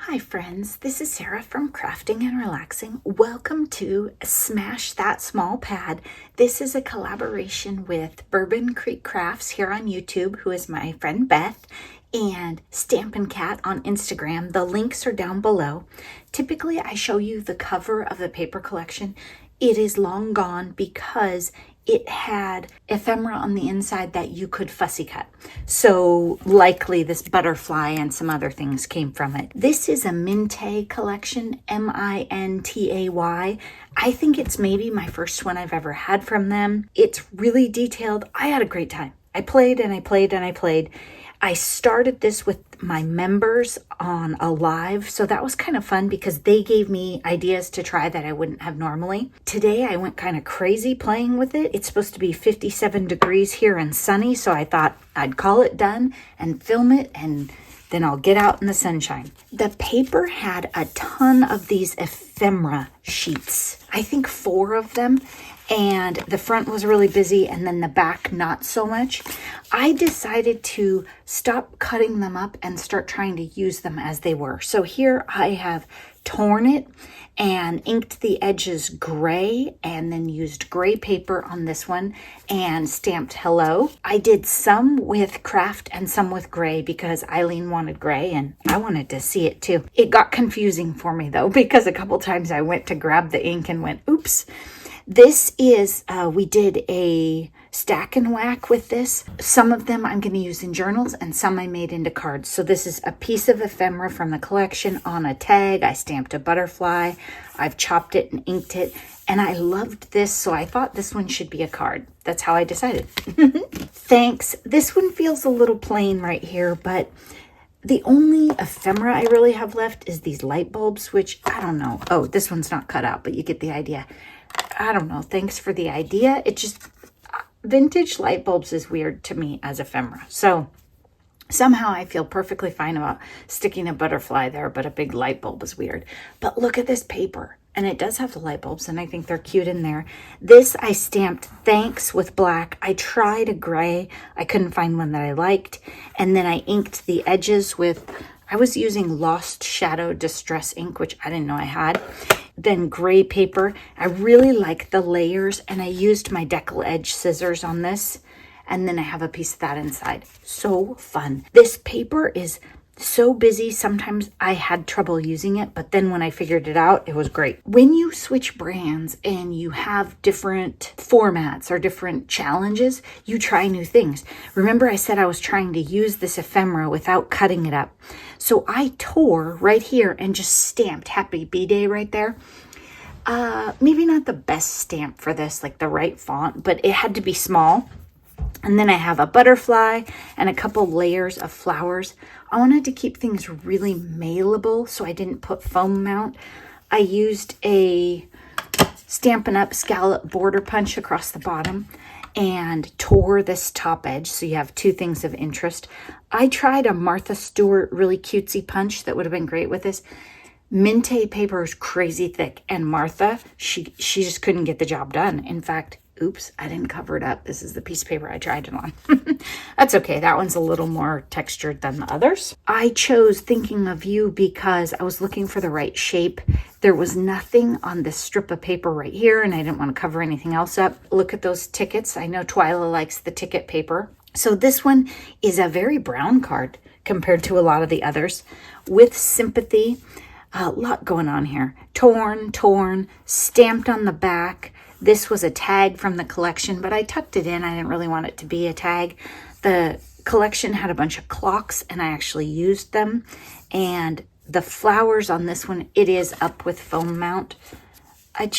Hi friends, this is Sarah from Crafting and Relaxing. Welcome to Smash That Small Pad. This is a collaboration with Bourbon Creek Crafts here on YouTube, who is my friend Beth, and Stampin' Cat on Instagram. The links are down below. Typically I show you the cover of the paper collection. It is long gone because it had ephemera on the inside that you could fussy cut. So likely this butterfly and some other things came from it. This is a Mintay collection, M-I-N-T-A-Y. I think it's maybe my first one I've ever had from them. It's really detailed. I had a great time. I played and I played and I played. I started this with my members on a live, so that was kind of fun because they gave me ideas to try that I wouldn't have normally. Today I went kind of crazy playing with it. It's supposed to be 57 degrees here and sunny, so I thought I'd call it done and film it, and then I'll get out in the sunshine. The paper had a ton of these ephemera sheets. I think 4 of them. And the front was really busy and then the back not so much. I decided to stop cutting them up and start trying to use them as they were. So here I have torn it and inked the edges gray and then used gray paper on this one and stamped hello. I did some with craft and some with gray because Eileen wanted gray and I wanted to see it too. It got confusing for me though because a couple times I went to grab the ink and went, oops. This is, we did a stack and whack with this. Some of them I'm going to use in journals and some I made into cards. So this is a piece of ephemera from the collection on a tag. I stamped a butterfly. I've chopped it and inked it. And I loved this, so I thought this one should be a card. That's how I decided. Thanks. This one feels a little plain right here, but the only ephemera I really have left is these light bulbs, which I don't know. Oh, this one's not cut out, but you get the idea. I don't know. Thanks for the idea. It just, vintage light bulbs is weird to me as ephemera. So somehow I feel perfectly fine about sticking a butterfly there, but a big light bulb is weird. But look at this paper. And it does have the light bulbs, and I think they're cute in there. This I stamped thanks with black. I tried a gray. I couldn't find one that I liked. And then I inked the edges with, I was using Lost Shadow Distress ink, which I didn't know I had. Then gray paper. I really like the layers, and I used my decal edge scissors on this. And then I have a piece of that inside. So fun. This paper is so busy. Sometimes I had trouble using it, but then when I figured it out, it was great. When you switch brands and you have different formats or different challenges, you try new things. Remember I said I was trying to use this ephemera without cutting it up. So I tore right here and just stamped Happy B-Day right there. Maybe not the best stamp for this, like the right font, but it had to be small. And then I have a butterfly and a couple layers of flowers. I wanted to keep things really mailable, so I didn't put foam mount. I used a Stampin' Up! Scallop border punch across the bottom and tore this top edge, so you have 2 things of interest. I tried a Martha Stewart really cutesy punch that would have been great with this. Mintay paper is crazy thick, and Martha, she just couldn't get the job done. In fact, oops, I didn't cover it up. This is the piece of paper I tried it on. That's okay. That one's a little more textured than the others. I chose Thinking of You because I was looking for the right shape. There was nothing on this strip of paper right here, and I didn't want to cover anything else up. Look at those tickets. I know Twyla likes the ticket paper. So this one is a very brown card compared to a lot of the others with sympathy. A lot going on here. Torn, stamped on the back. This was a tag from the collection, but I tucked it in. I didn't really want it to be a tag. The collection had a bunch of clocks, and I actually used them. And the flowers on this one, it is up with foam mount. I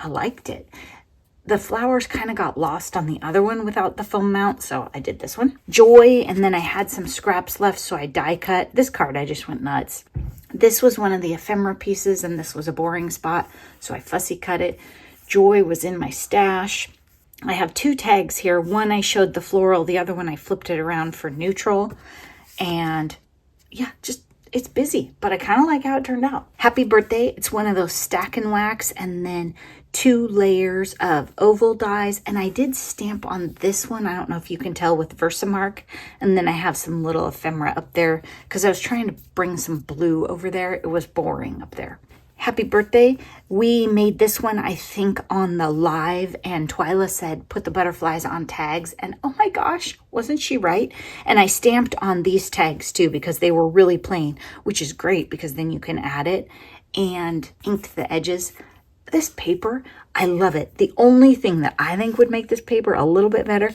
liked it. The flowers kind of got lost on the other one without the foam mount, so I did this one. Joy, and then I had some scraps left, so I die cut. This card, I just went nuts. This was one of the ephemera pieces, and this was a boring spot, so I fussy cut it. Joy was in my stash. I have 2 tags here. One I showed the floral, the other one I flipped it around for neutral. And yeah, just it's busy, but I kind of like how it turned out. Happy birthday. It's one of those stack and wax and then 2 layers of oval dies, and I did stamp on this one. I don't know if you can tell with Versamark, and then I have some little ephemera up there because I was trying to bring some blue over there. It was boring up there. Happy birthday. We made this one, I think, on the live, and Twyla said put the butterflies on tags, and oh my gosh, wasn't she right? And I stamped on these tags too because they were really plain, which is great because then you can add it, and inked the edges. This paper, I love it. The only thing that I think would make this paper a little bit better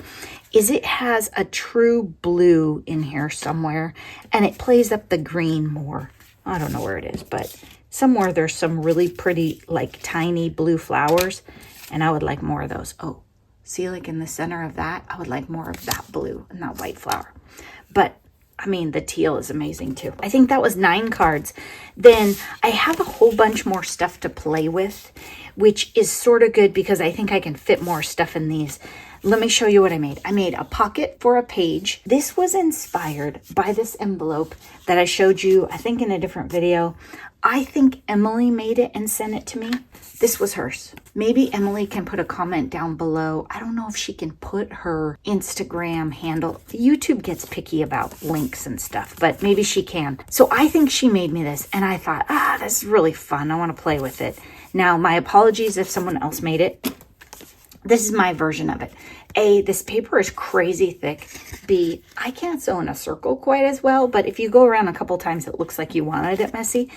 is it has a true blue in here somewhere, and it plays up the green more. I don't know where it is, but somewhere there's some really pretty, like, tiny blue flowers, and I would like more of those. Oh, see, like in the center of that, I would like more of that blue and that white flower. But I mean, the teal is amazing too. I think that was 9 cards. Then I have a whole bunch more stuff to play with, which is sort of good because I think I can fit more stuff in these. Let me show you what I made. I made a pocket for a page. This was inspired by this envelope that I showed you, I think, in a different video. I think Emily made it and sent it to me. This was hers. Maybe Emily can put a comment down below. I don't know if she can put her Instagram handle. YouTube gets picky about links and stuff, but maybe she can. So I think she made me this, and I thought, this is really fun. I want to play with it. Now, my apologies if someone else made it. This is my version of it. A, this paper is crazy thick. B, I can't sew in a circle quite as well, but if you go around a couple times, it looks like you wanted it messy.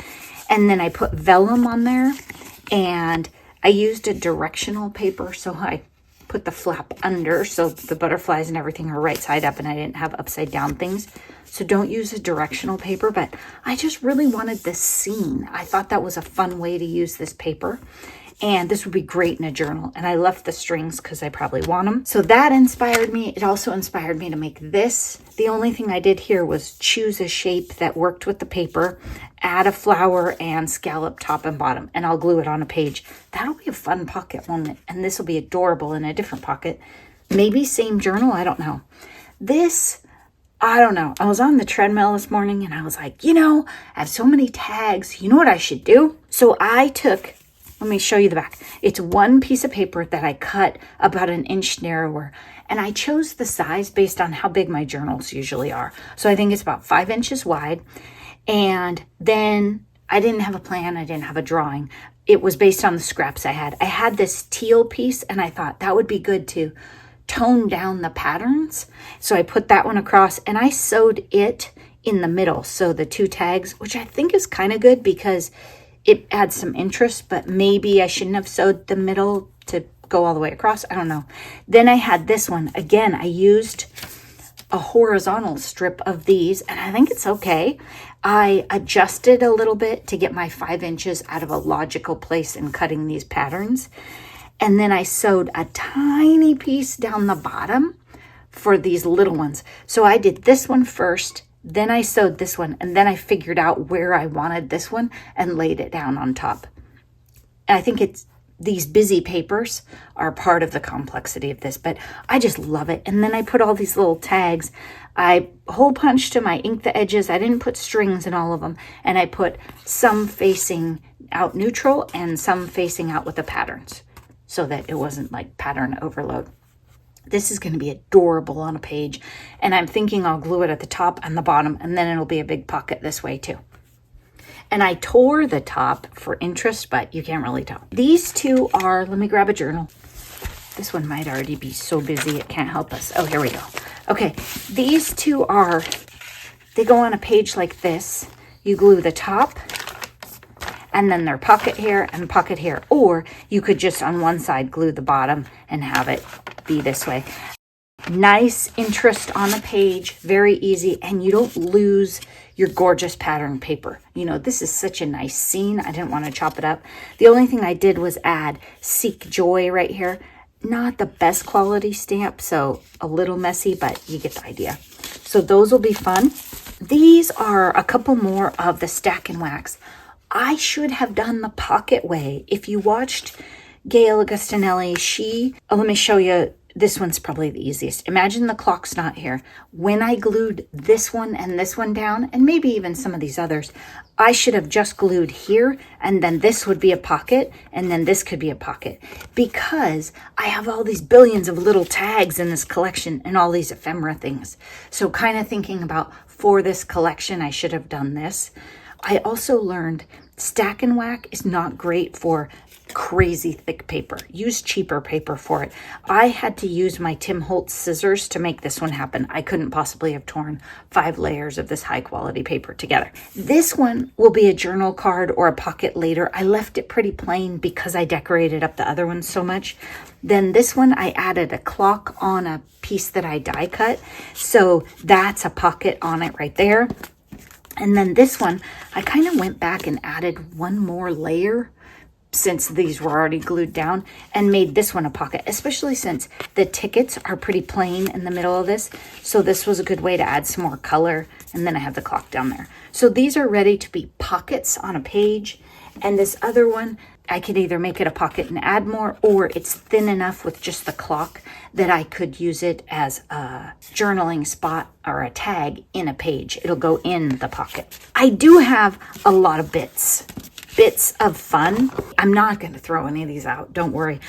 And then I put vellum on there, and I used a directional paper, so I put the flap under so the butterflies and everything are right side up and I didn't have upside down things. So don't use a directional paper, but I just really wanted this scene. I thought that was a fun way to use this paper. And this would be great in a journal. And I left the strings because I probably want them. So that inspired me. It also inspired me to make this. The only thing I did here was choose a shape that worked with the paper, add a flower, and scallop top and bottom. And I'll glue it on a page. That'll be a fun pocket, won't it? And this will be adorable in a different pocket. Maybe same journal, I don't know. This, I don't know. I was on the treadmill this morning and I was like, I have so many tags. You know what I should do? So I took... Let me show you the back. It's one piece of paper that I cut about 1 inch narrower. And I chose the size based on how big my journals usually are. So I think it's about 5 inches wide. And then I didn't have a plan. I didn't have a drawing. It was based on the scraps I had. I had this teal piece and I thought that would be good to tone down the patterns. So I put that one across and I sewed it in the middle. So the 2 tags, which I think is kind of good because it adds some interest, but maybe I shouldn't have sewed the middle to go all the way across. I don't know. Then I had this one. Again, I used a horizontal strip of these, and I think it's okay. I adjusted a little bit to get my 5 inches out of a logical place in cutting these patterns. And then I sewed a tiny piece down the bottom for these little ones. So I did this one first, then I sewed this one, and then I figured out where I wanted this one and laid it down on top. And I think it's these busy papers are part of the complexity of this, but I just love it. And then I put all these little tags. I hole punched them, I inked the edges. I didn't put strings in all of them. And I put some facing out neutral and some facing out with the patterns so that it wasn't like pattern overload. This is going to be adorable on a page, and I'm thinking I'll glue it at the top and the bottom, and then it'll be a big pocket this way too. And I tore the top for interest, but you can't really tell. These 2 are, let me grab a journal. This one might already be so busy it can't help us. Oh, here we go. Okay, these 2 are, they go on a page like this. You glue the top, and then their pocket here and pocket here. Or you could just on one side glue the bottom and have it be this way. Nice interest on a page, very easy, and you don't lose your gorgeous pattern paper. This is such a nice scene. I didn't want to chop it up. The only thing I did was add Seek Joy right here. Not the best quality stamp, so a little messy, but you get the idea. So those will be fun. These are a couple more of the Stack and Wax. I should have done the pocket way. If you watched Gail Augustinelli, let me show you. This one's probably the easiest. Imagine the clock's not here. When I glued this one and this one down, and maybe even some of these others, I should have just glued here, and then this would be a pocket, and then this could be a pocket, because I have all these billions of little tags in this collection and all these ephemera things. So kind of thinking about, for this collection, I should have done this. I also learned Stack and Whack is not great for crazy thick paper. Use cheaper paper for it. I had to use my Tim Holtz scissors to make this one happen. I couldn't possibly have torn 5 layers of this high quality paper together. This one will be a journal card or a pocket later. I left it pretty plain because I decorated up the other ones so much. Then this one, I added a clock on a piece that I die cut. So that's a pocket on it right there. And then this one, I kind of went back and added one more layer since these were already glued down, and made this one a pocket, especially since the tickets are pretty plain in the middle of this. So this was a good way to add some more color. And then I have the clock down there. So these are ready to be pockets on a page. And this other one, I could either make it a pocket and add more, or it's thin enough with just the clock that I could use it as a journaling spot or a tag in a page. It'll go in the pocket. I do have a lot of bits of fun. I'm not going to throw any of these out. Don't worry.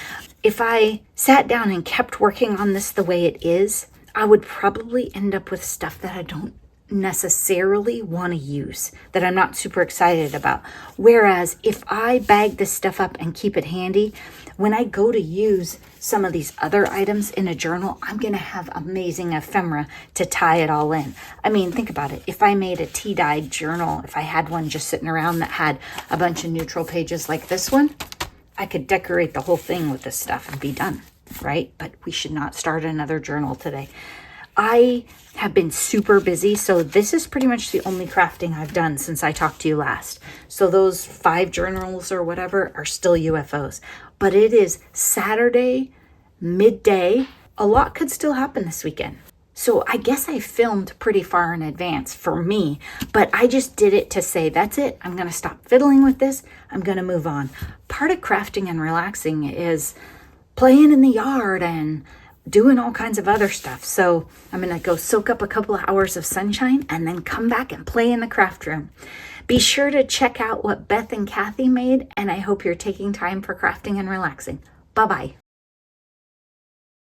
If I sat down and kept working on this the way it is, I would probably end up with stuff that I don't necessarily want to use, that I'm not super excited about. Whereas if I bag this stuff up and keep it handy, when I go to use some of these other items in a journal, I'm going to have amazing ephemera to tie it all in. I mean, think about it. If I made a tea-dyed journal, if I had one just sitting around that had a bunch of neutral pages like this one, I could decorate the whole thing with this stuff and be done, right? But we should not start another journal today. I have been super busy, so this is pretty much the only crafting I've done since I talked to you last. So those 5 journals or whatever are still UFOs. But it is Saturday, midday. A lot could still happen this weekend. So I guess I filmed pretty far in advance for me, but I just did it to say, that's it. I'm going to stop fiddling with this. I'm going to move on. Part of crafting and relaxing is playing in the yard and doing all kinds of other stuff. So I'm going to go soak up a couple of hours of sunshine and then come back and play in the craft room. Be sure to check out what Beth and Kathy made, and I hope you're taking time for crafting and relaxing. Bye-bye.